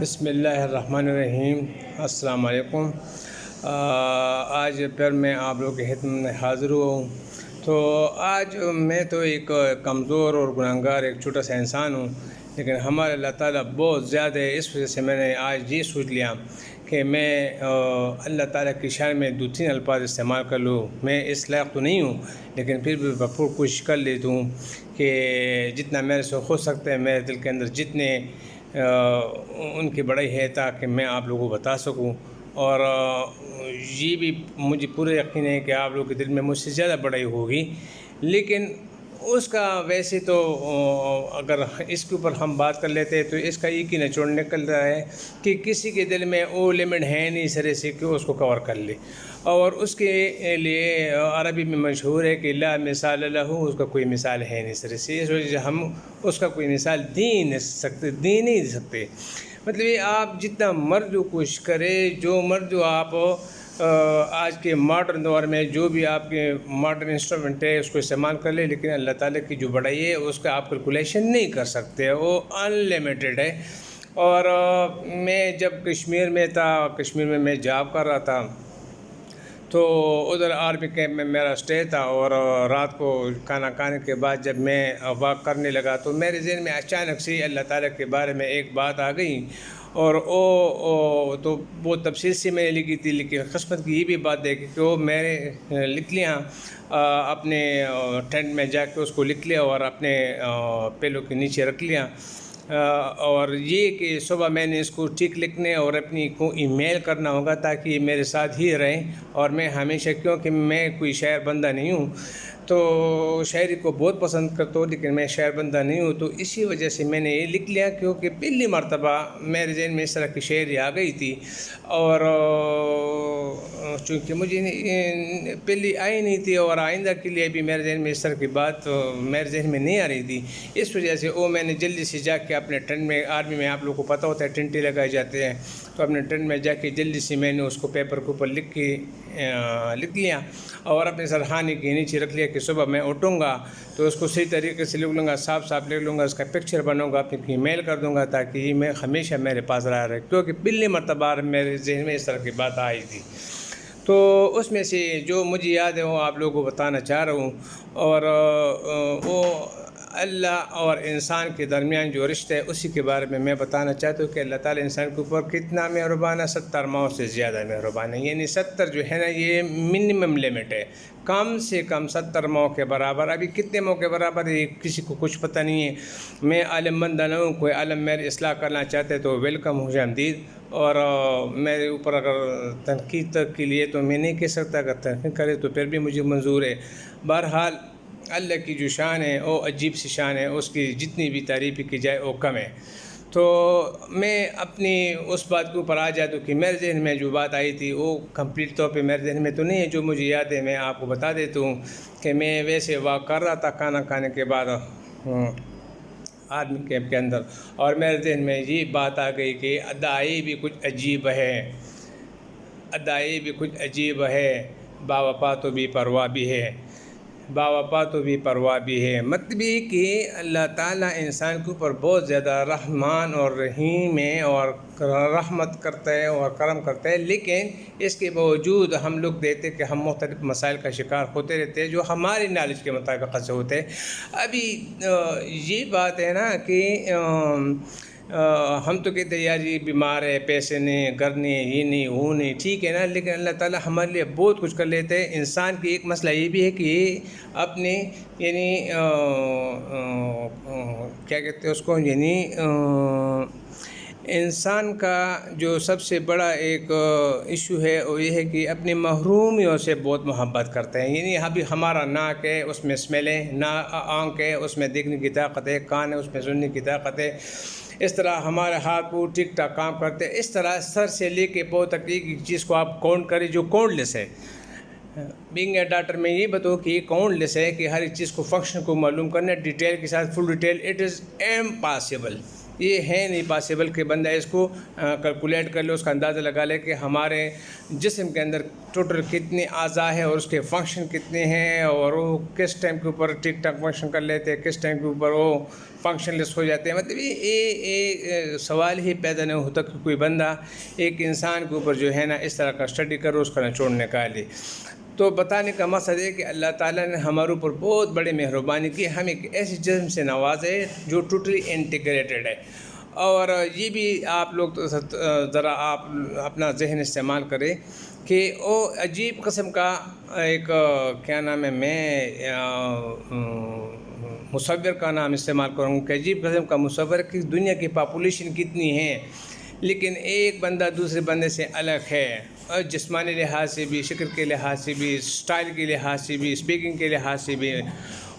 بسم اللہ الرحمن الرحیم۔ السلام علیکم۔ آج پھر میں آپ لوگوں کے خدمت میں حاضر ہوں۔ تو آج میں تو ایک کمزور اور گنہگار ایک چھوٹا سا انسان ہوں، لیکن ہمارے اللہ تعالیٰ بہت زیادہ ہے۔ اس وجہ سے میں نے آج یہ سوچ لیا کہ میں اللہ تعالیٰ کی شان میں 2-3 الفاظ استعمال کر لوں۔ میں اس لائق تو نہیں ہوں، لیکن پھر بھی بھرپور کوشش کر لیتا ہوں کہ جتنا میرے سے ہو سکتا ہے، میرے دل کے اندر جتنے ان کی بڑائی ہے تاکہ میں آپ لوگوں کو بتا سکوں۔ اور یہ بھی مجھے پورا یقین ہے کہ آپ لوگوں کے دل میں مجھ سے زیادہ بڑائی ہوگی، لیکن اس کا ویسے تو اگر اس کے اوپر ہم بات کر لیتے ہیں تو اس کا ایک ہی نچوڑ نکل رہا ہے کہ کسی کے دل میں وہ لمٹ ہے نہیں سرے سے کہ اس کو کور کر لے، اور اس کے لیے عربی میں مشہور ہے کہ لا مثال لہ، اس کا کوئی مثال ہے نہیں سرے سے۔ اس وجہ سے ہم اس کا کوئی مثال دے نہیں سکتے۔ مطلب یہ آپ جتنا مرض کوشش کرے، جو مرض آپ آج کے ماڈرن دور میں جو بھی آپ کے ماڈرن انسٹرومنٹ ہے اس کو استعمال کر لے، لیکن اللہ تعالیٰ کی جو بڑائی ہے اس کا آپ کیلکولیشن نہیں کر سکتے، وہ ان لمیٹڈ ہے۔ اور میں جب کشمیر میں تھا، کشمیر میں میں جاب کر رہا تھا، تو ادھر آرمی کیمپ میں میرا اسٹے تھا، اور رات کو کھانا کھانے کے بعد جب میں واک کرنے لگا تو میرے ذہن میں اچانک سے اللہ تعالیٰ کے بارے میں ایک بات آ گئی، اور وہ تو بہت تفصیل سے میں نے لکھی تھی، لیکن قسمت کی یہ بھی بات ہے کہ وہ میں نے لکھ لیا اپنے ٹینٹ میں جا کے، اس کو لکھ لیا اور اپنے پیلوں کے نیچے رکھ لیا، اور یہ کہ صبح میں نے اس کو ٹھیک لکھنے اور اپنی کو ای میل کرنا ہوگا تاکہ یہ میرے ساتھ ہی رہیں۔ اور میں ہمیشہ، کیونکہ میں کوئی شاعر بندہ نہیں ہوں، تو شاعری کو بہت پسند کرتا ہوں، لیکن میں شاعر بندہ نہیں ہوں، تو اسی وجہ سے میں نے یہ لکھ لیا، کیونکہ پہلی مرتبہ میرے ذہن میں اس طرح کی شاعری آ گئی تھی، اور چونکہ مجھے پہلی آئی نہیں تھی، اور آئندہ کے لیے بھی میرے ذہن میں اس طرح کی بات میرے ذہن میں نہیں آ رہی تھی، اس وجہ سے وہ میں نے جلدی سے جا کے اپنے ٹینٹ میں، آرمی میں آپ لوگوں کو پتہ ہوتا ہے ٹینٹی لگائے جاتے ہیں، تو اپنے ٹینٹ میں جا کے جلدی سے میں نے اس کو پیپر کے اوپر لکھ لیا، اور اپنے سرحانے کے نیچے رکھ لیا کہ صبح میں اٹھوں گا تو اس کو صحیح طریقے سے لکھ لوں گا، صاف لکھ لوں گا، اس کا پکچر بناؤں گا، اپنی ای میل کر دوں گا تاکہ یہ میں ہمیشہ میرے پاس رہے، کیونکہ پہلی مرتبہ میرے ذہن میں اس طرح کی بات آئی تھی۔ تو اس میں سے جو مجھے یاد ہے وہ آپ لوگوں کو بتانا چاہ رہا ہوں، اور وہ اللہ اور انسان کے درمیان جو رشتہ ہے اسی کے بارے میں میں بتانا چاہتا ہوں کہ اللہ تعالیٰ انسان کے اوپر کتنا مہربان ہے، 70 ماؤں سے زیادہ مہربان ہے، یعنی 70 جو ہے نا یہ منیمم لیمٹ ہے، کم سے کم 70 ماؤں کے برابر۔ ابھی کتنے ماؤں کے برابر ہے کسی کو کچھ پتہ نہیں ہے۔ میں عالم بندہ نہ ہوں، کوئی عالم میری اصلاح کرنا چاہتے تو ویلکم ہو آمدید، اور میرے اوپر اگر تنقید کے لیے تو میں نہیں کہہ سکتا، اگر تنقید کرے تو پھر بھی مجھے منظور ہے۔ بہرحال اللہ کی جو شان ہے وہ عجیب سی شان ہے، اس کی جتنی بھی تعریف کی جائے وہ کم ہے۔ تو میں اپنی اس بات کے اوپر آ جاتا ہوں کہ میرے ذہن میں جو بات آئی تھی وہ کمپلیٹ طور پہ میرے ذہن میں تو نہیں ہے، جو مجھے یاد ہے میں آپ کو بتا دیتا ہوں کہ میں ویسے واک کر رہا تھا کھانا کھانے کے بعد آرمی کیمپ کے اندر، اور میرے ذہن میں یہ بات آ گئی کہ ادائی بھی کچھ عجیب ہے، ادائی بھی کچھ عجیب ہے، باوفا تو بھی پرواہ بھی ہے، باوفا تو بھی پرواہ بھی ہے۔ مطلب یہ کہ اللہ تعالیٰ انسان کے اوپر بہت زیادہ رحمان اور رحیم ہے، اور رحمت کرتا ہے اور کرم کرتا ہے، لیکن اس کے باوجود ہم لوگ دیکھتے کہ ہم مختلف مسائل کا شکار ہوتے رہتے ہیں جو ہماری نالج کے مطابق سے ہوتے ہیں۔ ابھی یہ بات ہے نا کہ ہم تو کہتے ہیں یار یہ بیمار ہے، پیسے نہیں، گھر نہیں، یہ نہیں، وہ نہیں، ٹھیک ہے نا، لیکن اللہ تعالیٰ ہمارے لیے بہت کچھ کر لیتے ہیں۔ انسان کی ایک مسئلہ یہ بھی ہے کہ یہ اپنے یعنی کیا کہتے ہیں اس کو، یعنی انسان کا جو سب سے بڑا ایک ایشو ہے وہ یہ ہے کہ اپنی محرومیوں سے بہت محبت کرتے ہیں، یعنی ابھی ہمارا ناک ہے اس میں اسمیل ہے، آنکھ ہے اس میں دیکھنے کی طاقت ہے، کان ہے اس میں سننے کی طاقت ہے، اس طرح ہمارے ہاتھ پور ٹھیک ٹھاک کام کرتے ہیں، اس طرح سر سے لے کے پاؤں تک ایک چیز کو آپ کاؤنٹ کریں جو کاؤنٹ لیس ہے۔ بینگ اے ڈاکٹر میں یہ بتاؤ کہ یہ کاؤنٹ لیس ہے کہ ہر ایک چیز کو فنکشن کو معلوم کرنا ڈیٹیل کے ساتھ، full detail, it is impossible, یہ ہے نہیں پاسبل کہ بندہ اس کو کیلکولیٹ کر لے، اس کا اندازہ لگا لے کہ ہمارے جسم کے اندر ٹوٹل کتنے اعضاء ہیں اور اس کے فنکشن کتنے ہیں، اور وہ کس ٹائم کے اوپر ٹھیک ٹھاک فنکشن کر لیتے ہیں، کس ٹائم کے اوپر وہ فنکشن لیس ہو جاتے ہیں۔ مطلب یہ سوال ہی پیدا نہیں ہوتا کہ کوئی بندہ ایک انسان کے اوپر جو ہے نا اس طرح کا اسٹڈی کرو، اس کا نچوڑ نکالے۔ تو بتانے کا مقصد ہے کہ اللہ تعالیٰ نے ہمارے اوپر بہت بڑی مہربانی کی، ہم ایک ایسی جسم سے نوازے جو ٹوٹلی انٹیگریٹڈ ہے۔ اور یہ بھی آپ لوگ ذرا آپ اپنا ذہن استعمال کریں کہ وہ عجیب قسم کا ایک کیا نام ہے، میں مصور کا نام استعمال کروں گا کہ عجیب قسم کا مصور کہ دنیا کی پاپولیشن کتنی ہے، لیکن ایک بندہ دوسرے بندے سے الگ ہے، اور جسمانی لحاظ سے بھی، شکل کے لحاظ سے بھی، سٹائل کے لحاظ سے بھی، اسپیکنگ کے لحاظ سے بھی،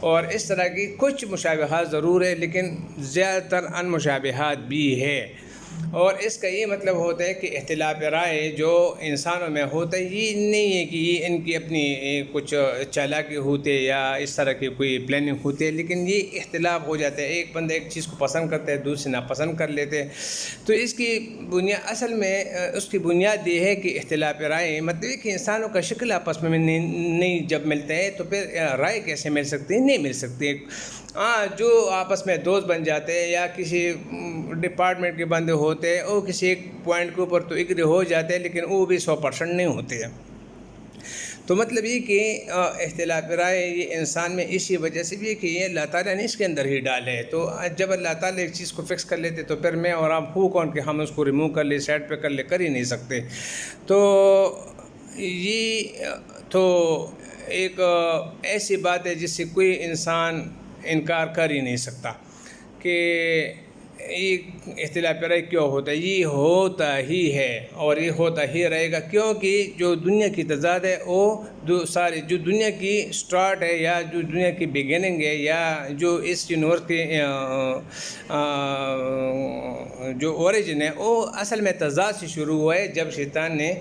اور اس طرح کی کچھ مشابہات ضرور ہے لیکن زیادہ تر ان مشابہات بھی ہے۔ اور اس کا یہ مطلب ہوتا ہے کہ اختلاف رائے جو انسانوں میں ہوتا ہے یہ نہیں ہے کہ یہ ان کی اپنی کچھ چالاکی ہوتے یا اس طرح کی کوئی پلاننگ ہوتی ہے، لیکن یہ اختلاف ہو جاتا ہے، ایک بندہ ایک چیز کو پسند کرتا ہے، دوسرے ناپسند کر لیتے ہیں۔ تو اس کی بنیاد اصل میں اس کی بنیاد یہ ہے کہ اختلاف رائے مطلب ہے کہ انسانوں کا شکل آپس میں نہیں جب ملتا ہے تو پھر رائے کیسے مل سکتی ہے؟ نہیں مل سکتی۔ جو آپس میں دوست بن جاتے ہیں یا کسی ڈپارٹمنٹ کے بندے ہوتے ہیں وہ کسی ایک پوائنٹ کے اوپر تو اگری ہو جاتے ہیں، لیکن وہ بھی 100% نہیں ہوتے ہیں۔ تو مطلب یہ کہ اختلاف رائے یہ انسان میں اسی وجہ سے بھی ہے کہ یہ اللہ تعالیٰ نے اس کے اندر ہی ڈالے ہے۔ تو جب اللہ تعالیٰ ایک چیز کو فکس کر لیتے تو پھر میں اور آپ ہو کون کہ ہم اس کو ریموو کر لیں، سائڈ پہ کر ہی نہیں سکتے۔ تو یہ تو ایک ایسی بات ہے جس سے کوئی انسان انکار کر ہی نہیں سکتا کہ یہ اختلاف رائے کیوں ہوتا ہے، یہ ہوتا ہی ہے اور یہ ہوتا ہی رہے گا، کیونکہ جو دنیا کی تضاد ہے وہ ساری جو دنیا کی سٹارٹ ہے یا جو دنیا کی بگننگ ہے یا جو اس یونیورس کی جو اوریجن ہے وہ اصل میں تضاد سے شروع ہوا ہے۔ جب شیطان نے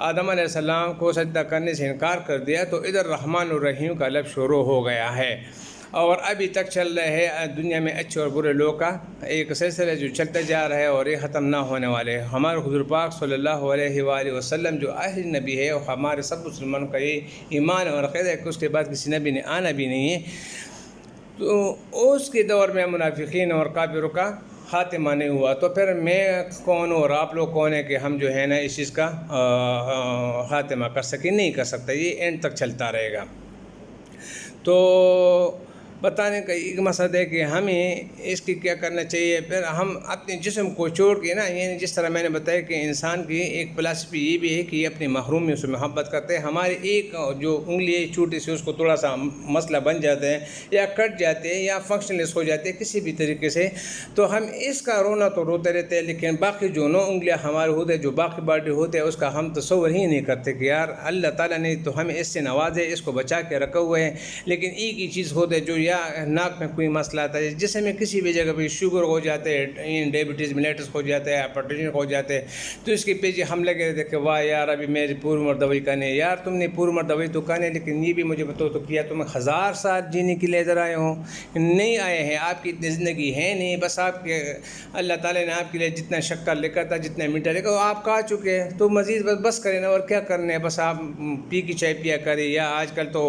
آدم علیہ السلام کو سجدہ کرنے سے انکار کر دیا تو ادھر رحمان الرحیم کا لفظ شروع ہو گیا ہے، اور ابھی تک چل رہے ہے دنیا میں اچھے اور برے لوگ کا ایک سلسلہ جو چلتا جا رہا ہے اور یہ ختم نہ ہونے والے ہے۔ ہمارے حضور پاک صلی اللہ علیہ وآلہ وسلم جو آخری نبی ہے اور ہمارے سب مسلمانوں کا یہ ایمان اور عقیدہ ہے کہ اس کے بعد کسی نبی نے آنا بھی نہیں ہے۔ تو اس کے دور میں منافقین اور کافروں کا خاتمہ نہیں ہوا، تو پھر میں کون اور آپ لوگ کون ہیں کہ ہم جو ہے نا اس چیز کا خاتمہ کر سکیں؟ نہیں کر سکتا، یہ اینڈ تک چلتا رہے گا۔ تو بتانے کا ایک مقصد ہے کہ ہمیں اس کی کیا کرنا چاہیے، پھر ہم اپنے جسم کو چھوڑ کے نا، یعنی جس طرح میں نے بتایا کہ انسان کی ایک فلسفی یہ بھی ہے کہ یہ اپنی محرومیوں سے محبت کرتے ہیں۔ ہماری ایک جو انگلی ہے چھوٹی سی، اس کو تھوڑا سا مسئلہ بن جاتے ہیں یا کٹ جاتے ہیں یا فنکشن لیس ہو جاتے ہیں کسی بھی طریقے سے، تو ہم اس کا رونا تو روتے رہتے ہیں، لیکن باقی جو 9 انگلیاں ہمارے ہوتے ہیں، جو باقی باڈی ہوتے ہیں، اس کا ہم تصور ہی نہیں کرتے کہ یار اللہ تعالیٰ نے تو ہمیں اس سے نوازے، اس کو بچا کے رکھے ہوئے ہیں۔ لیکن ایک ہی چیز ہوتے جو یا ناک میں کوئی مسئلہ آتا ہے، جسے میں کسی بھی جگہ پہ شوگر ہو جاتے ہیں، ڈائبٹیز میلیٹس ہو جاتا ہے، ہائپرٹینشن ہو جاتے ہیں، تو اس کے پیچھے ہم لگے رہتے کہ واہ یار ابھی میری پوری عمر دوائی کھانی ہے۔ یار تم نے پوری عمر دوائی تو کھانی ہے، لیکن یہ بھی مجھے بتاؤ تو کیا تم 1000 سال جینے کے لیے ادھر آئے ہو؟ نہیں آئے ہیں، آپ کی اتنی زندگی ہے نہیں، بس آپ کے اللہ تعالیٰ نے آپ کے لیے جتنا شکر لکھا تھا، جتنا میٹھا لکھا وہ آپ کھا چکے ہیں، تو مزید بس کریں نا، اور کیا کرنے ہیں، بس آپ پی کی چائے پیا کریں، یا آج کل تو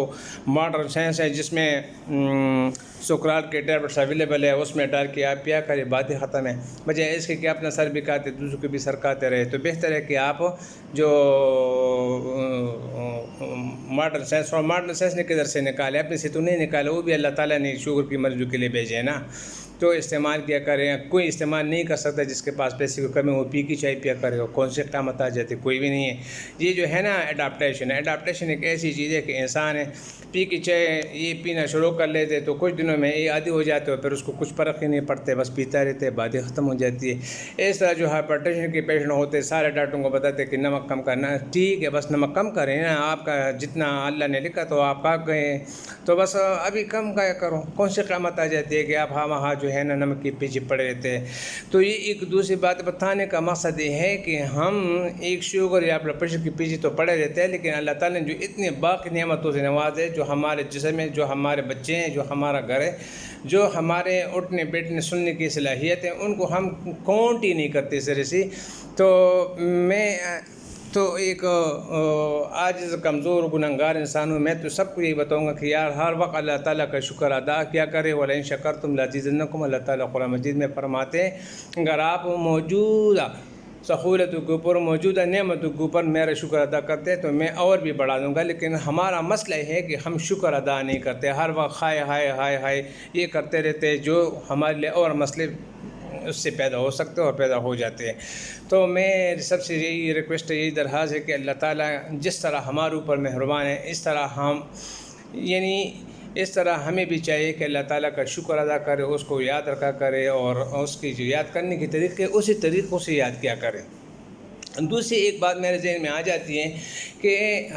ماڈرن سائنس ہے جس میں سکرات کے ٹیبلٹس اویلیبل ہے، اس میں ڈال کے آپ پیا کریں، باتیں ختم ہے، بجائے اس کے کہ اپنا سر بھی کھاتے دوسروں کے بھی سر کھاتے رہے۔ تو بہتر ہے کہ آپ جو ماڈرن سائنس نے کدھر سے نکالے، اپنے سے تو نہیں نکالے، وہ بھی اللہ تعالیٰ نے شوگر کی مریضوں کے لیے بھیجے ہیں نا، تو استعمال کیا کریں۔ کوئی استعمال نہیں کر سکتا جس کے پاس پیسے کی کمی، وہ پی کی چائے پیا کرے، کون سی قیامت آ جاتی، کوئی بھی نہیں ہے۔ یہ جو ہے نا ایڈاپٹیشن ایک ایسی چیز ہے کہ انسان پی کی چائے یہ پینا شروع کر لیتے تو کچھ دنوں میں یہ عادی ہو جاتے، اور پھر اس کو کچھ فرق ہی نہیں پڑتے، بس پیتا رہتے، باتیں ختم ہو جاتی ہے۔ اس طرح جو ہائپرٹینشن کے پیشنٹ ہوتے سارے ڈاکٹروں کو بتاتے کہ نمک کم کرنا، ٹھیک ہے بس نمک کم کریں نا، آپ کا جتنا اللہ نے لکھا تو آپ کھا گئے، تو بس ابھی کم کھایا کرو، کون سی قیامت آ جاتی ہے کہ آپ وہاں جو ہے نا نمک کے پیچھے پڑے رہتے ہیں۔ تو یہ ایک دوسری بات بتانے کا مقصد یہ ہے کہ ہم ایک شوگر یا بلڈ پریشر کے پیچھے تو پڑے رہتے ہیں، لیکن اللہ تعالیٰ نے جو اتنے باقی نعمتوں سے نوازے، جو ہمارے جسم میں، جو ہمارے بچے ہیں، جو ہمارا گھر ہے، جو ہمارے اٹھنے بیٹھنے سننے کی صلاحیت ہے ان کو ہم کاؤنٹ ہی نہیں کرتے اس طرح سے. تو میں تو ایک عاجز کمزور گنہگار انسان ہوں. میں تو سب کو یہی بتاؤں گا کہ یار ہر وقت اللہ تعالیٰ کا شکر ادا کیا کرے. وَلَئِن شَكَرْتُمْ لَأَزِيدَنَّكُمْ. اللہ تعالیٰ قرآن مجید میں فرماتے ہیں اگر آپ موجودہ سہولتوں کے اوپر موجودہ نعمتوں کے اوپر میرا شکر ادا کرتے ہیں تو میں اور بھی بڑھا دوں گا. لیکن ہمارا مسئلہ یہ ہے کہ ہم شکر ادا نہیں کرتے, ہر وقت ہائے ہائے ہائے ہائے یہ کرتے رہتے, جو ہمارے لیے اور مسئلے اس سے پیدا ہو سکتے اور پیدا ہو جاتے ہیں. تو میں سب سے یہی ریکویسٹ ہے, یہی درخواست ہے کہ اللہ تعالیٰ جس طرح ہمارے اوپر مہربان ہے اس طرح اس طرح ہمیں بھی چاہیے کہ اللہ تعالیٰ کا شکر ادا کرے, اس کو یاد رکھا کرے اور اس کی جو یاد کرنے کے طریقے اسی طریقوں سے یاد کیا کرے. دوسری ایک بات میرے ذہن میں آ جاتی ہے کہ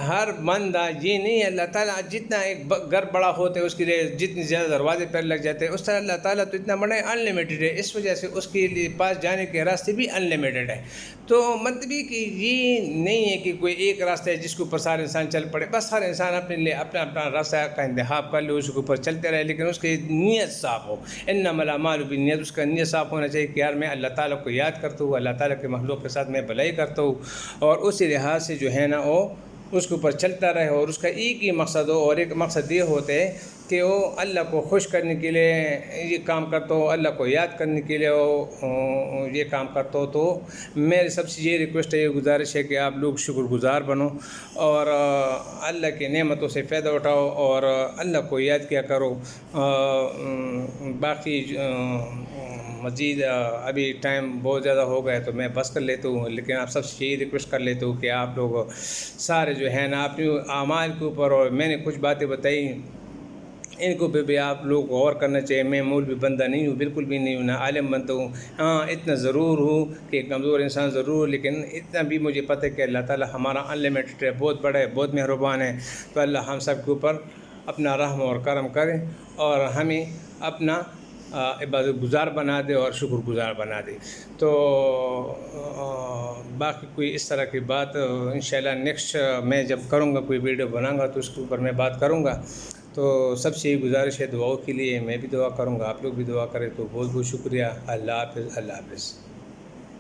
ہر بندہ یہ نہیں ہے, اللہ تعالیٰ جتنا ایک گھر بڑا ہوتا ہے اس کے لیے جتنی زیادہ دروازے پر لگ جاتے ہیں, اس طرح اللہ تعالیٰ تو اتنا بڑا ہے ان لمیٹڈ ہے, اس وجہ سے اس کے لیے پاس جانے کے راستے بھی ان لمیٹڈ ہے. تو مطلب کہ یہ نہیں ہے کہ کوئی ایک راستہ ہے جس کے اوپر سارے انسان چل پڑے, بس ہر انسان اپنے لیے اپنا اپنا راستہ کا انتخاب کر لے, اس کے اوپر چلتے رہے, لیکن اس کی نیت صاف ہو. انما الاعمال بالنیات, اس کا نیت صاف ہونا چاہیے کہ یار میں اللہ تعالیٰ کو یاد کرتا ہوں, اللہ تعالیٰ کے مخلوق کے ساتھ میں بھلائی کرتا ہوں, اور اسی لحاظ سے جو ہے نا وہ اس کے اوپر چلتا رہے, اور اس کا ایک ہی مقصد ہو, اور ایک مقصد یہ ہوتا ہے کہ وہ اللہ کو خوش کرنے کے لیے یہ کام کرتا ہو, اللہ کو یاد کرنے کے لیے وہ یہ کام کرتا ہو. تو میری سب سے یہ ریکویسٹ ہے, یہ گزارش ہے کہ آپ لوگ شکر گزار بنو اور اللہ کی نعمتوں سے فائدہ اٹھاؤ اور اللہ کو یاد کیا کرو. باقی مزید ابھی ٹائم بہت زیادہ ہو گیا تو میں بس کر لیتا ہوں, لیکن آپ سب سے یہی ریکویسٹ کر لیتا ہوں کہ آپ لوگ سارے جو ہے نا اپنے اعمال کے اوپر, اور میں نے کچھ باتیں بتائی ان کو بھی آپ لوگ کو غور کرنا چاہیے. میں مولوی بندہ نہیں ہوں, بالکل بھی نہیں ہوں, نہ عالم بندہ ہوں. ہاں اتنا ضرور ہوں کہ کمزور انسان ضرور, لیکن اتنا بھی مجھے پتہ ہے کہ اللہ تعالیٰ ہمارا ان لمیٹڈ ہے, بہت بڑا ہے, بہت مہربان ہے. تو اللہ ہم سب کے اوپر اپنا رحم اور کرم کرے اور ہمیں اپنا عبادت گزار بنا دے اور شکر گزار بنا دے. تو باقی کوئی اس طرح کی بات انشاءاللہ نیکسٹ میں جب کروں گا, کوئی ویڈیو بناؤں گا تو اس کے اوپر میں بات کروں گا. تو سب سے یہ گزارش ہے دعاؤں کے لیے, میں بھی دعا کروں گا, آپ لوگ بھی دعا کریں. تو بہت بہت شکریہ. اللہ حافظ. اللہ حافظ.